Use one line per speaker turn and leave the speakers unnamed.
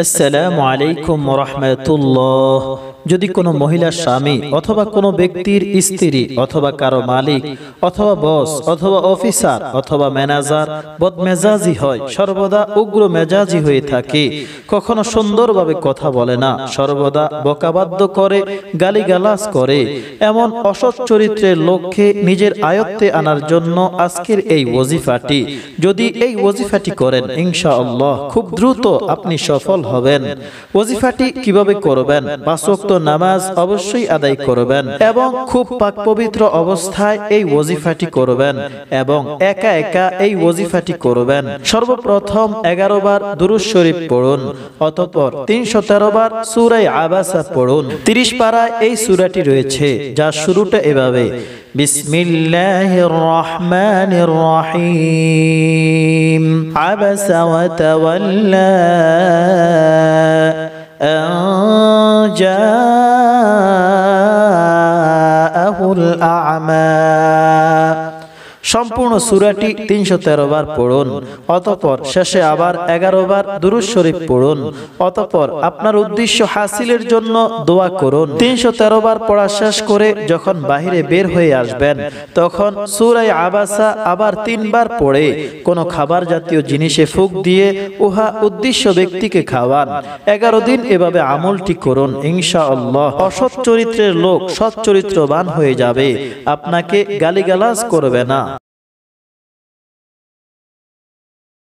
আসসালামু আলাইকুম রাহমাতুল্লাহ। যদি কোনো মহিলার স্বামী অথবা কোনো ব্যক্তির স্ত্রী অথবা কারো মালিক অথবা বস অথবা অফিসার অথবা ম্যানেজার বদমেজাজি হয়, সর্বদা উগ্র মেজাজি হয়ে থাকে, কখনো সুন্দরভাবে কথা বলে না, সর্বদা বকাবাদ্য করে, গালিগালাজ করে, এমন অসৎ চরিত্রের লোককে নিজের আয়ত্তে আনার জন্য আজকের এই ওজিফাটি, যদি এই ওজিফাটি করেন ইনশাআল্লাহ খুব দ্রুত আপনি সফল হবেন। ওজিফাটি কিভাবে করবেন? 5 ওয়াক্ত নামাজ অবশ্যই আদায় করবেন এবং খুব পাক পবিত্র অবস্থায় এই ওজিফাটি করবেন এবং একা একা এই ওজিফাটি করবেন। সর্বপ্রথম 11 বার দুরূদ শরীফ পড়ুন, অতঃপর 313 বার সূরা আবাসা পড়ুন। 30 পারায় এই সূরাটি রয়েছে, যার শুরুটা এভাবে: বিসমিল্লাহির রহমানির রহিম, আবাসা ওয়া তাওয়াল্লা আন জাআহুল আ'মা। সম্পূর্ণ সূরাটি 313 বার পড়ুন, অতঃপর শেষে আবার 11 বার দুরূদ শরীফ পড়ুন, অতঃপর আপনার উদ্দেশ্য হাসিলের জন্য দোয়া করুন। 313 বার পড়া শেষ করে যখন বাহিরে বের হয়ে আসবেন, তখন সূরা আবাসা আবার 3 বার পড়ে কোনো খাবার জাতীয় জিনিসে ফুঁক দিয়ে উহা উদ্দেশ্য ব্যক্তিকে খাওয়ান। 11 দিন এভাবে আমলটি করুন, ইনশাআল্লাহ অসৎ চরিত্রের লোক সৎ চরিত্রবান হয়ে যাবে, আপনাকে গালিগালাজ করবে না।